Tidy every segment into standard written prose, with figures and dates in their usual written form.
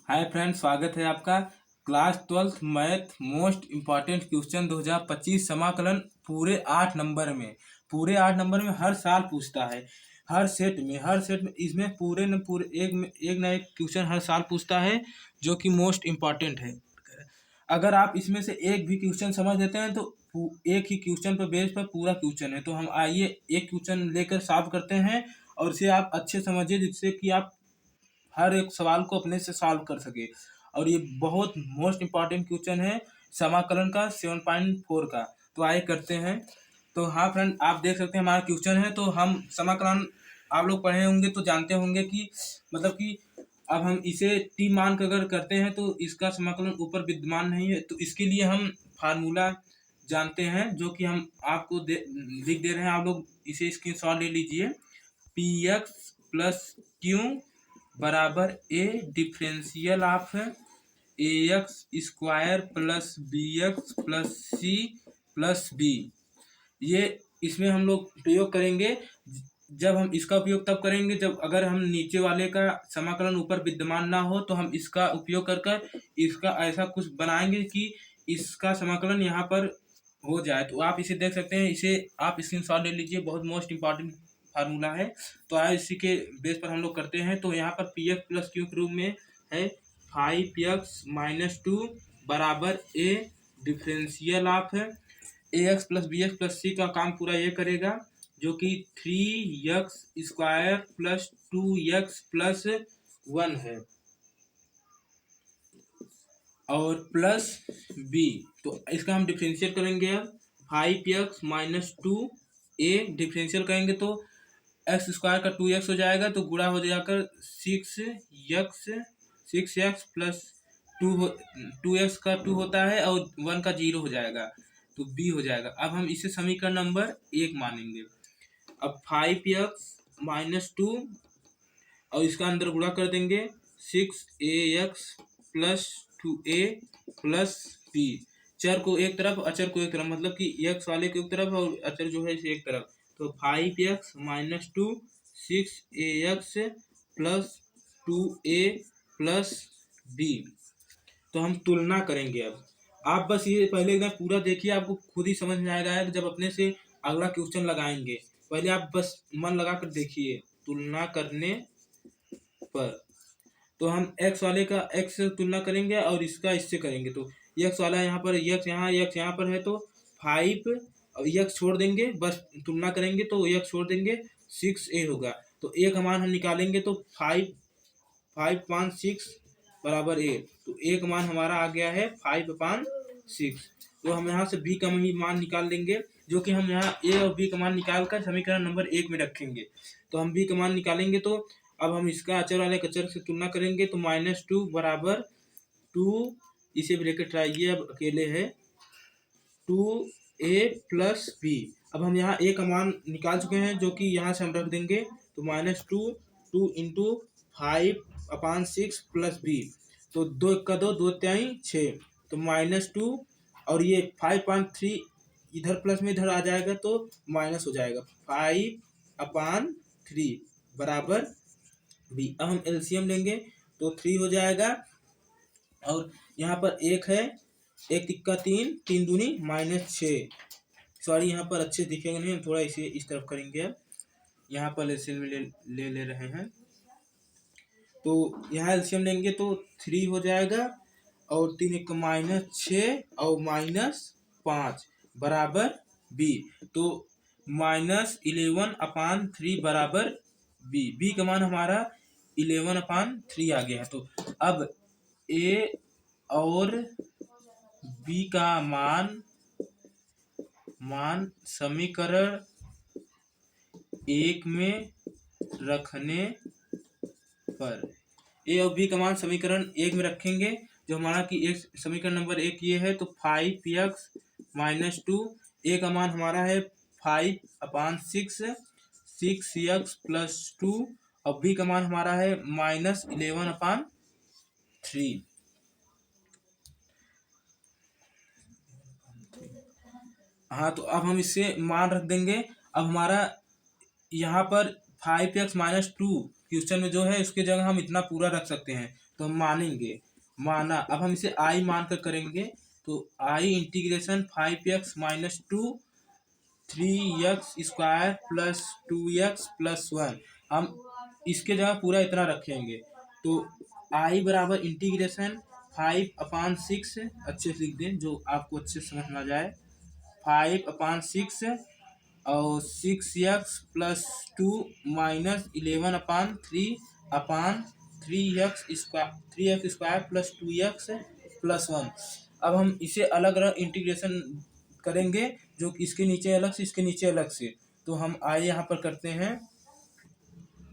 Hi friends, स्वागत है आपका। Class 12th math most important question 2025 समाकलन पूरे 8 नंबर में हर साल पूछता है। हर सेट में इसमें पूरे न पूरे एक ना एक क्वेश्चन हर साल पूछता है, जो कि मोस्ट इम्पॉर्टेंट है। अगर आप इसमें से एक भी क्वेश्चन समझ लेते हैं तो एक ही क्वेश्चन पर बेस पर पूरा क्वेश्चन है। तो हम आइए एक क्वेश्चन लेकर सॉल्व करते हैं और इसे आप अच्छे समझिए, जिससे कि आप हर एक सवाल को अपने से सॉल्व कर सके। और ये बहुत मोस्ट इम्पॉर्टेंट क्वेश्चन है समाकलन का 7.4 का। तो आइए करते हैं। तो हाँ फ्रेंड, आप देख सकते हैं हमारा क्वेश्चन है। तो हम समाकलन आप लोग पढ़े होंगे तो जानते होंगे कि मतलब कि अब हम इसे टी मान कर अगर करते हैं तो इसका समाकलन ऊपर विद्यमान नहीं है। तो इसके लिए हम फार्मूला जानते हैं, जो कि हम आपको लिख दे रहे हैं। आप लोग इसे स्क्रीनशॉट ले लीजिए। पी एक्स प्लस क्यू बराबर ए differential of A X square plus B x plus C plus B. ये इसमें हम लोग प्रयोग करेंगे। जब हम इसका उपयोग तब करेंगे जब अगर हम नीचे वाले का समाकलन ऊपर विद्यमान ना हो, तो हम इसका उपयोग कर कर इसका ऐसा कुछ बनाएंगे कि इसका समाकलन यहाँ पर हो जाए। तो आप इसे देख सकते हैं, इसे आप स्क्रीनशॉट ले लीजिए। बहुत मोस्ट इंपॉर्टेंट फार्मूला है। तो आज इसी के बेस पर हम लोग करते हैं। तो यहाँ पर पी एक्स प्लस क्यू के रूप में है 5x-2 बराबर ए differential of A x plus B x plus c का काम पूरा ये करेगा, जो कि 3x² प्लस 2x प्लस 1 है और प्लस बी। तो इसका हम डिफरेंशियल करेंगे। अब 5x-2 ए डिफरेंशियल करेंगे तो एक्स स्क्वायर का 2x हो जाएगा, तो गुणा हो जाकर 6x प्लस 2x का 2 होता है और 1 का 0 हो जाएगा, तो b हो जाएगा। अब हम इसे समीकरण नंबर 1 मानेंगे। अब 5x-2 और इसका अंदर गुणा कर देंगे 6ax plus 2a plus b। चर को एक तरफ, अचर को एक तरफ, मतलब कि x वाले को एक तरफ और अचर जो है इसे एक तरफ। तो 5x-2 6ax plus 2a plus b। तो हम तुलना करेंगे। अब आप बस ये पहले एकदम पूरा देखिए, आपको खुद ही समझ में आएगा कि जब अपने से अगला क्वेश्चन लगाएंगे। पहले आप बस मन लगा कर देखिए तुलना करने पर। तो हम x वाले का x से तुलना करेंगे और इसका इससे करेंगे। तो x वाला यहाँ पर x यहाँ पर है, तो 5 और x छोड़ देंगे, बस तुलना करेंगे तो x छोड़ देंगे 6a होगा। तो a का मान हम निकालेंगे तो 5/6 बराबर a। तो a का मान हमारा आ गया है 5/6। तो हम यहाँ से b का मान निकाल लेंगे, जो कि हम यहाँ a और b का मान निकाल कर समीकरण नंबर 1 में रखेंगे। तो हम b का मान निकालेंगे। तो अब हम इसका अचर वाले अचर से तुलना करेंगे तो -2 बराबर 2, इसे ब्रैकेट लगाइए, अब अकेले है 2a प्लस b। अब हम यहाँ a का मान निकाल चुके हैं, जो कि यहाँ से हम रख देंगे। तो -2 इंटू 5/6 प्लस b। तो 2 का 2 2 त्याई 6, तो -2 और ये 5/3 इधर प्लस में इधर आ जाएगा तो माइनस हो जाएगा। 5/3 बराबर b। अब हम एलसीएम लेंगे तो 3 हो जाएगा और यहाँ पर 1 है, 1 तिक्का 3, 3 दूनी -6। सॉरी, यहाँ पर अच्छे दिखेंगे नहीं, हम थोड़ा इसे इस तरफ करेंगे। अब यहाँ पर एलसीएम ले रहे हैं। तो यहाँ एलसीएम लेंगे तो 3 हो जाएगा और 3 1 -6 और -5 बराबर b। तो -11/3 बराबर b। b का मान हमारा 11/3 आ गया है। तो अब a और b का मान समीकरण 1 में रखने पर a और b का मान समीकरण 1 में रखेंगे, जो हमारा कि एक समीकरण नंबर 1 ये है। तो 5x-2 a का मान हमारा है 5/6 6x प्लस 2 और b का मान हमारा है -11/3। हाँ, तो अब हम इससे मान रख देंगे। अब हमारा यहाँ पर 5x-2 क्वेश्चन में जो है उसके जगह हम इतना पूरा रख सकते हैं। तो हम मानेंगे, माना। अब हम इसे आई मान कर करेंगे, तो आई integration 5x-2 3x² plus 2x+1, हम इसके जगह पूरा इतना रखेंगे। तो आई बराबर इंटीग्रेशन 5/6, अच्छे से लिख दें जो आपको अच्छे से समझ में आ जाए, 5/6 और 6x+2 minus 11/3/3x² plus 2x+1। अब हम इसे अलग अलग इंटीग्रेशन करेंगे, जो इसके नीचे अलग से, इसके नीचे अलग से। तो हम आई यहाँ पर करते हैं,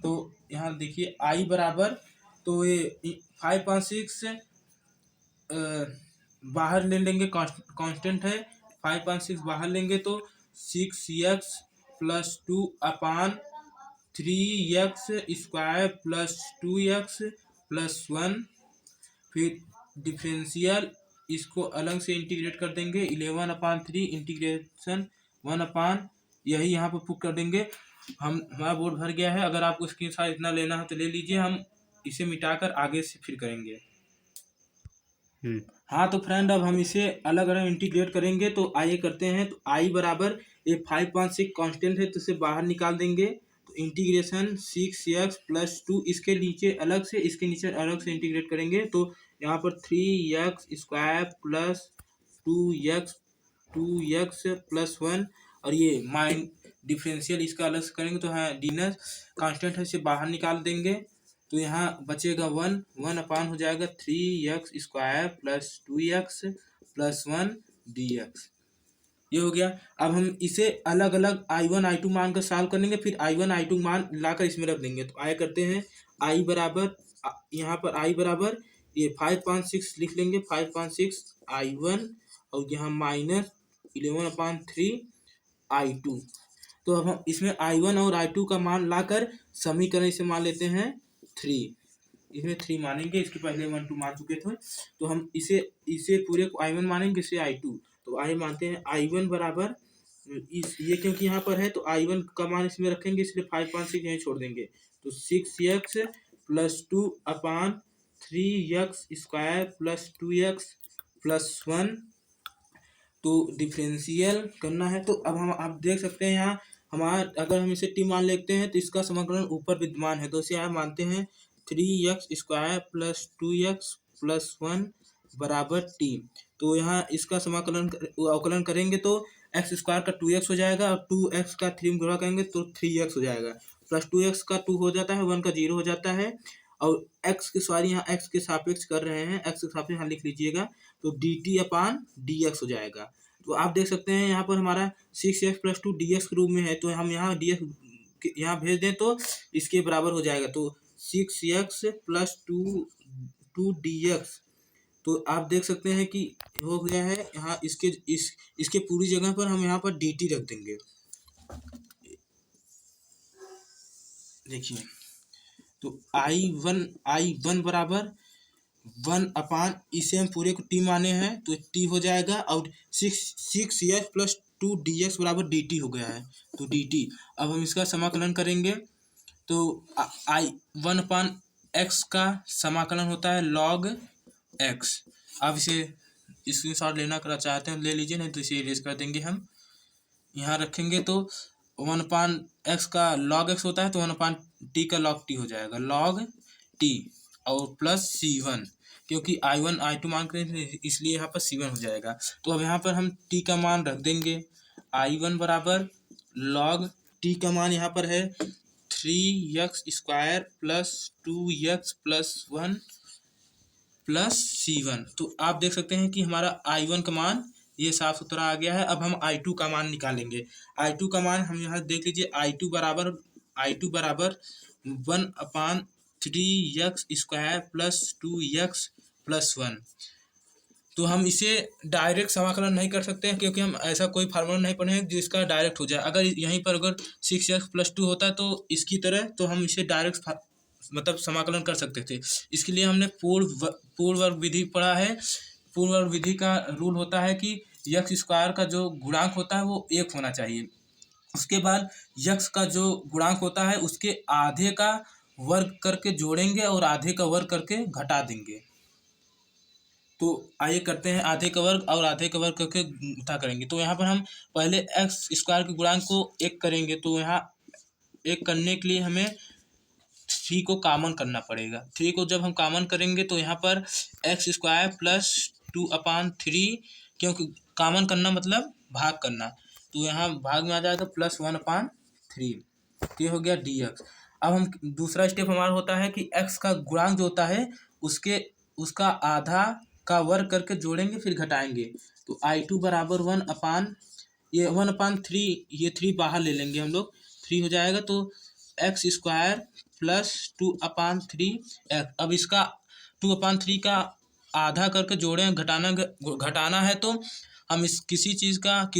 तो यहाँ देखिए आई बराबर, तो ये 5/6 बाहर ले लेंगे, कांस्टेंट है, 5/6 बाहर लेंगे तो 6x+2/3x² प्लस 2x+1। फिर डिफरेंशियल इसको अलग से इंटीग्रेट कर देंगे, 11/3 इंटीग्रेशन 1/, यही यहाँ पर पुट कर देंगे। हमारा बोर्ड भर गया है, अगर आपको इसके साथ इतना लेना है तो ले लीजिए, हम इसे मिटाकर आगे से फिर करेंगे। हाँ तो फ्रेंड, अब हम इसे अलग अलग इंटीग्रेट करेंगे, तो आइए करते हैं। तो आई बराबर, ये 5/6 कांस्टेंट है तो इसे बाहर निकाल देंगे, तो इंटीग्रेशन 6x+2, इसके नीचे अलग से, इसके नीचे अलग से इंटीग्रेट करेंगे, तो यहाँ पर 3x² प्लस 2x+1, और ये माइन डिफरेंशियल इसका अलग से करेंगे, तो हाँ डीनर कांस्टेंट है, इसे बाहर निकाल देंगे, तो यहाँ बचेगा 1 हो जाएगा 3x² प्लस 2x+1 dx, ये हो गया। अब हम इसे अलग अलग I1 I2 मान कर सॉल्व करेंगे, फिर I1 I2 मान लाकर इसमें रख देंगे। तो आया करते हैं, I बराबर, यहाँ पर I बराबर ये 5/6 लिख लेंगे, 5/6 I1, और यहाँ माइनस 11/3 I2। तो अब हम इसमें I1 और I2 का मान लाकर समीकरण इसे मान लेते हैं 3, इसमें 3 मानेंगे, इसके पहले 1 2 मान चुके थे, तो हम इसे पूरे को I1 मानेंगे, इसे I2, तो आई मानते हैं I1 बराबर, ये क्योंकि यहाँ पर है तो I1 का मान इसमें रखेंगे, इसलिए 5/6 यहीं छोड़ देंगे, तो 6x+2/3x² प्लस 2x+1। तो डिफरेंशियल करना है, तो अब हम आप देख सकते हैं यहाँ हमारा, अगर हम इसे टी मान लेते हैं तो इसका समाकलन ऊपर विद्यमान है, तो इसे यहाँ मानते हैं 3x² प्लस 2x+1 बराबर टी। तो यहाँ इसका अवकलन करेंगे तो x² का 2x हो जाएगा, और 2x का 3 गुणा करेंगे तो 3x हो जाएगा, प्लस 2x का 2 हो जाता है, 1 का 0 हो जाता है, और x के सॉरी यहाँ x के सापेक्ष कर रहे हैं, x के सापेक्ष यहाँ लिख लीजिएगा, तो dt/dx हो जाएगा। तो आप देख सकते हैं यहाँ पर हमारा 6x+2 dx के रूप में है, तो हम यहाँ dx यहाँ भेज दें तो इसके बराबर हो जाएगा, तो 6x+2 dx। तो आप देख सकते हैं कि हो गया है, यहाँ इसके पूरी जगह पर हम यहाँ पर dt रख देंगे। देखिए, तो I1 बराबर 1/, इसे हम पूरे को टी माने हैं तो टी हो जाएगा, और 6x+2 dx बराबर dt हो गया है, तो dt। अब हम इसका समाकलन करेंगे, तो I1/x का समाकलन होता है log x। आप इसे स्क्रीनशॉट लेना कर चाहते हैं ले लीजिए, नहीं तो इसे इरेज कर देंगे, हम यहाँ रखेंगे, तो 1/x का log x होता है, तो 1/t का log t हो जाएगा, log t, और प्लस C1, क्योंकि I1 I2 मान करें इसलिए यहाँ पर C1 हो जाएगा। तो अब यहाँ पर हम t का मान रख देंगे, I1 बराबर log t का मान यहाँ पर है 3x² plus 2x+1 plus C1। तो आप देख सकते हैं कि हमारा I1 का मान ये साफ सुथरा आ गया है। अब हम I2 का मान निकालेंगे। I2 का मान हम यहाँ देख लीजिए, I2 बराबर 1/3x² प्लस 2x+1। तो हम इसे डायरेक्ट समाकलन नहीं कर सकते हैं, क्योंकि हम ऐसा कोई फार्मूला नहीं पढ़े हैं जिसका डायरेक्ट हो जाए। अगर यहीं पर अगर 6x+2 होता है तो इसकी तरह, तो हम इसे डायरेक्ट मतलब समाकलन कर सकते थे। इसके लिए हमने पूर्ण वर्ग विधि पढ़ा है। पूर्ण वर्ग विधि का रूल होता है कि x² का जो गुणांक होता है वो 1 होना चाहिए। उसके बाद x का जो गुणांक होता है उसके आधे का वर्ग करके जोड़ेंगे और आधे का वर्ग करके घटा देंगे। तो आइए करते हैं, आधे का वर्ग और आधे का वर्ग करके घटा करेंगे। तो यहाँ पर हम पहले एक्स स्क्वायर के गुणांक को एक करेंगे, तो यहाँ एक करने के लिए हमें थ्री को कॉमन करना पड़ेगा। थ्री को जब हम कॉमन करेंगे तो यहाँ पर एक्स स्क्वायर प्लस 2/3, क्योंकि कॉमन करना मतलब भाग करना, तो यहाँ भाग में आ जाएगा +1/3। तो ये हो गया dx। अब हम दूसरा स्टेप हमारा होता है कि x का गुणांक जो होता है उसका आधा का वर्ग करके जोड़ेंगे फिर घटाएंगे। तो I2 बराबर 1/3, ये 3 बाहर ले लेंगे हम लोग, 3 हो जाएगा। तो एक्स स्क्वायर प्लस 2/3 एक्स। अब इसका 2/3 का आधा करके जोड़ें, घटाना है तो हम इस किसी चीज़ का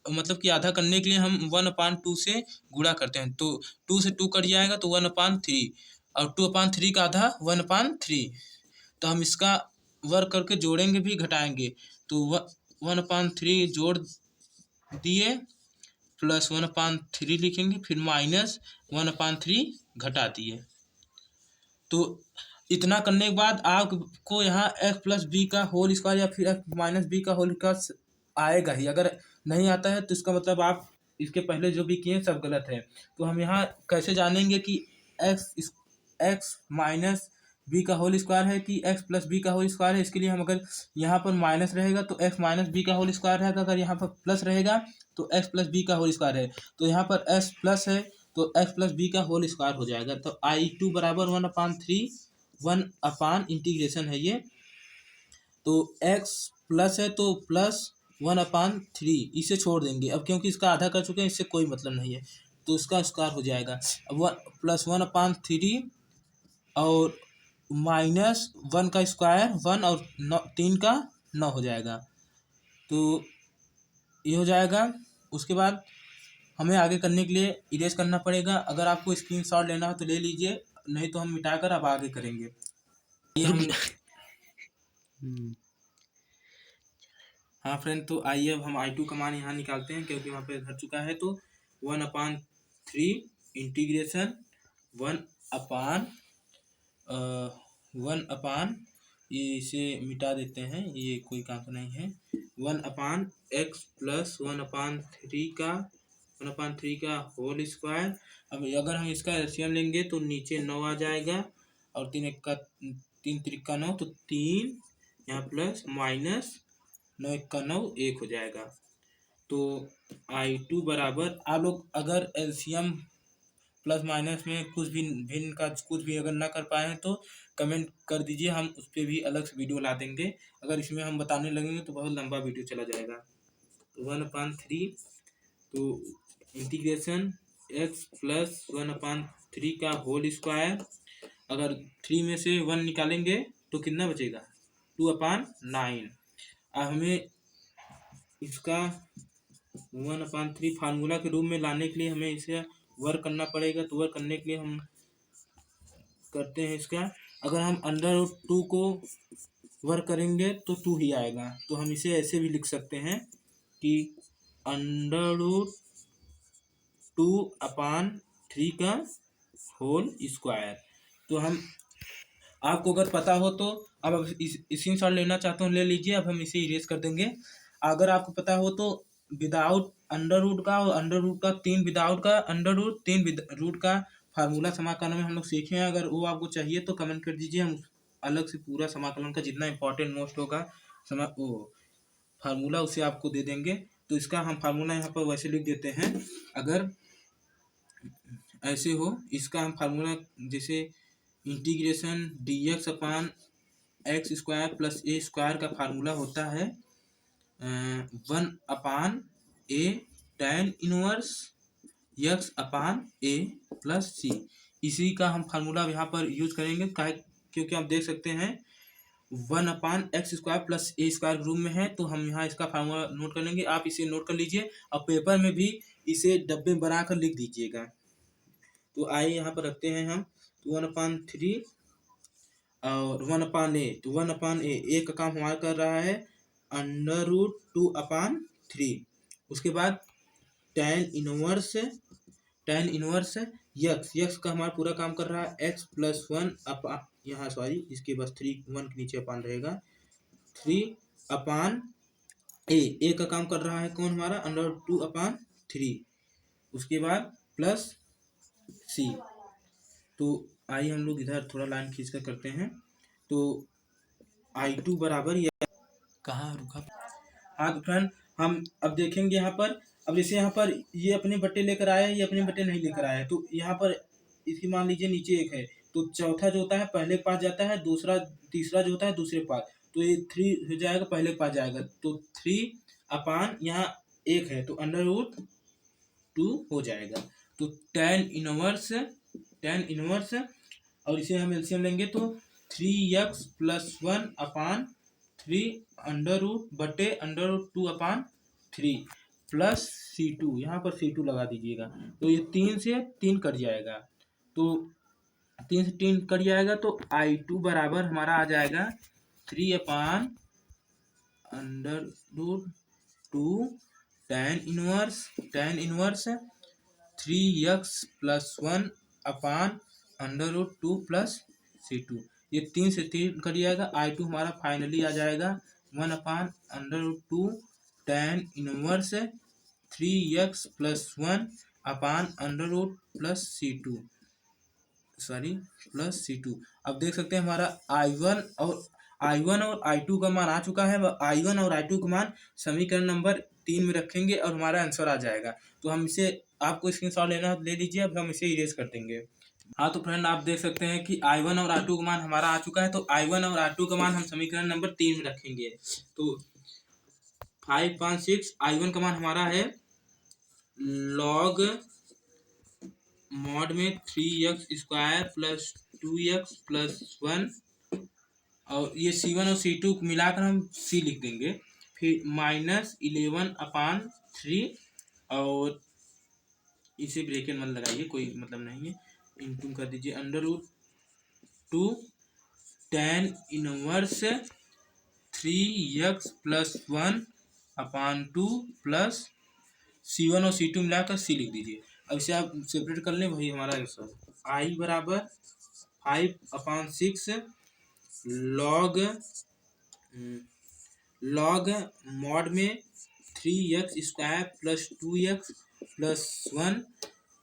मतलब कि आधा करने के लिए हम 1/2 से गुणा करते हैं। तो 2 से 2 कट जाएगा तो 1/3, और 2/3 का आधा 1/3। तो हम इसका वर्ग करके जोड़ेंगे भी घटाएंगे, तो 1/3 जोड़ दिए प्लस 1/3 लिखेंगे, फिर -1/3 घटा दिए। तो इतना करने के बाद आपको यहाँ x प्लस बी का होल स्क्वायर या फिर x माइनस बी का होल स्क्वायर आएगा ही। अगर नहीं आता है तो इसका मतलब आप इसके पहले जो भी किए सब गलत है। तो हम यहाँ कैसे जानेंगे कि x माइनस बी का होल स्क्वायर है कि x प्लस बी का होल स्क्वायर है? इसके लिए हम, अगर यहाँ पर माइनस रहेगा तो x माइनस बी का होल स्क्वायर रहेगा, अगर यहाँ पर प्लस रहेगा तो x प्लस बी का होल स्क्वायर है। तो यहाँ पर x प्लस है तो x प्लस बी का होल स्क्वायर हो जाएगा। तो I2 बराबर 1/3, 1/इंटीग्रेशन है ये। तो x प्लस है तो प्लस 1/3, इसे छोड़ देंगे अब, क्योंकि इसका आधा कर चुके हैं, इससे कोई मतलब नहीं है, तो इसका स्क्वायर हो जाएगा। अब प्लस 1/3 और -1 का स्क्वायर 1 और 3 का 9 हो जाएगा। तो ये हो जाएगा। उसके बाद हमें आगे करने के लिए इरेज करना पड़ेगा। अगर आपको स्क्रीनशॉट लेना हो तो ले लीजिए, नहीं तो हम मिटाकर अब आगे करेंगे। ये हम हाँ फ्रेंड, तो आइए अब हम I2 का मान यहाँ निकालते हैं, क्योंकि वहाँ पे घट चुका है। तो 1/3 इंटीग्रेशन 1/, ये इसे मिटा देते हैं, ये कोई काम का नहीं है। 1/x प्लस 1/3 का होल स्क्वायर। अब अगर हम इसका एलसीएम लेंगे तो नीचे 9 आ जाएगा, और 3 त्रिका 9, तो 3 यहाँ प्लस माइनस 9 1 9 1 हो जाएगा। तो I2 बराबर, आप लोग अगर एलसीएम प्लस माइनस में कुछ भी भिन्न का कुछ भी अगर ना कर पाए हैं तो कमेंट कर दीजिए, हम उस पर भी अलग से वीडियो ला देंगे। अगर इसमें हम बताने लगेंगे तो बहुत लंबा वीडियो चला जाएगा। 1/3, तो इंटीग्रेशन x प्लस 1/3 का होल स्क्वायर। अगर 3 में से 1 निकालेंगे तो कितना बचेगा? 2/9। अब हमें इसका 1/3 फार्मूला के रूप में लाने के लिए हमें इसे वर्क करना पड़ेगा। तो वर्क करने के लिए हम करते हैं इसका, अगर हम √2 को वर्क करेंगे तो 2 ही आएगा। तो हम इसे ऐसे भी लिख सकते हैं कि √2/3 का होल स्क्वायर। तो हम, आपको अगर पता हो तो अब स्क्रीनशॉट लेना चाहते हो ले लीजिए। अब हम इसे इरेज कर देंगे। अगर आपको पता हो तो विदाउट अंडर रूट का और अंडर रूट का 3 विदाउट का अंडर रूट 3 रूट का फार्मूला समाकलन में हम लोग सीखे हैं। अगर वो आपको चाहिए तो कमेंट कर दीजिए, हम अलग से पूरा समाकलन का जितना इंपॉर्टेंट मोस्ट होगा वो फार्मूला उसे आपको दे देंगे। तो इसका हम फार्मूला यहाँ पर वैसे लिख देते हैं। अगर ऐसे हो, इसका हम फार्मूला जैसे integration dx/x square plus a square का फार्मूला होता है 1/a tan inverse x/a plus c। इसी का हम फार्मूला यहाँ पर यूज करेंगे, क्योंकि आप देख सकते हैं 1/x square plus a square room में है। तो हम यहाँ इसका फार्मूला नोट कर लेंगे, आप इसे नोट कर लीजिए और पेपर में भी इसे डब्बे बनाकर लिख दीजिएगा। तो आइए यहाँ पर रखते हैं हम 1/3 और 1/a। तो 1/a का काम हमारा कर रहा है √2/3। उसके बाद tan inverse tan inverse x, x का हमारा पूरा काम कर रहा है एक्स प्लस वन अपा, यहाँ सॉरी इसके बस 3 1 के नीचे अपान रहेगा, 3 अपान ए का काम कर रहा है कौन हमारा √2/3, उसके बाद प्लस सी। तो आइए हम लोग इधर थोड़ा लाइन खींच कर करते हैं। तो I2 बराबर या कहाँ रुका। हाँ तो फ्रेंड हम अब देखेंगे यहाँ पर, अब जैसे यहाँ पर ये अपने बट्टे लेकर आया है, ये अपने बट्टे नहीं लेकर आया है, तो यहाँ पर इसकी मान लीजिए नीचे 1 है, तो चौथा जो होता है पहले के पास जाता है, दूसरा तीसरा जो होता है दूसरे पास, तो ये 3 हो जाएगा, पहले के पास जाएगा, तो 3 अपान यहाँ 1 है तो √2 हो जाएगा। तो tan इनवर्स और इसे हम एलसीएम लेंगे तो 3x + 1/3 √2/3 प्लस C2, यहाँ पर C2 लगा दीजिएगा, तो ये 3 से 3 कट जाएगा, तो 3 से 3 कट जाएगा, तो I2 बराबर हमारा आ जाएगा 3/√2 tan inverse 3x + 1/√2 plus C2, ये 3 से 3 कट जाएगा, I2 हमारा फाइनली आ जाएगा 1/√2 tan inverse 3x + 1/√2 plus C2। अब देख सकते हैं हमारा I1 और I2 का मान आ चुका है। I1 और I2 का मान समीकरण नंबर 3 में रखेंगे और हमारा आंसर आ जाएगा। तो हम इसे, आपको स्क्रीनशॉट लेना है ले लीजिए, अब हम इसे इरेज कर देंगे। हाँ तो फ्रेंड आप देख सकते हैं कि I1 और I2 का मान हमारा आ चुका है, तो I1 और I2 का मान हम समीकरण नंबर 3 में रखेंगे। तो 5/6 I1 का मान हमारा है log mod में 3x² + 2x + 1, और ये C1 और C2 मिलाकर हम C लिख देंगे, फिर -11/3 और इसे ब्रैकेट मत लगाइए, कोई मतलब नहीं है, इंटू कर दीजिए √2 tan inverse 3x + 1/2 plus C1 और C2 मिलाकर C लिख दीजिए। अब इसे आप सेपरेट कर लें, वही हमारा आंसर। I बराबर 5/6 log mod में 3x² + 2x + 1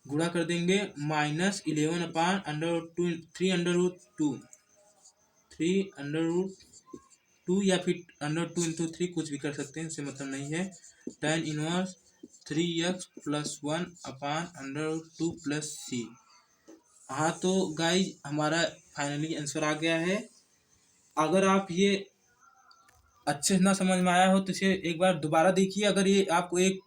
गुणा कर देंगे -11/3√2 या फिर √2 × 3 कुछ भी कर सकते हैं, इससे मतलब नहीं है। tan inverse 3x + 1/√2 plus C। हाँ तो गाइज हमारा फाइनली आंसर आ गया है। अगर आप ये अच्छे से ना समझ में आया हो तो इसे एक बार दोबारा देखिए। अगर ये आपको एक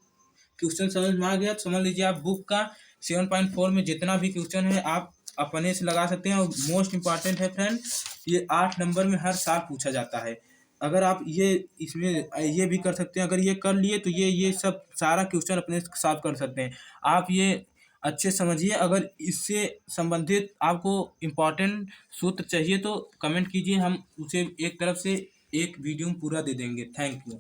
क्वेश्चन समझ में आ गया तो समझ लीजिए आप बुक का 7.4 में जितना भी क्वेश्चन है आप अपने से लगा सकते हैं। और मोस्ट इम्पॉर्टेंट है फ्रेंड, ये 8 नंबर में हर साल पूछा जाता है। अगर आप ये इसमें ये भी कर सकते हैं, अगर ये कर लिए तो ये सब सारा क्वेश्चन अपने साथ कर सकते हैं। आप ये अच्छे समझिए। अगर इससे संबंधित आपको इम्पोर्टेंट सूत्र चाहिए तो कमेंट कीजिए, हम उसे एक तरफ से एक वीडियो में पूरा दे देंगे। Thank you.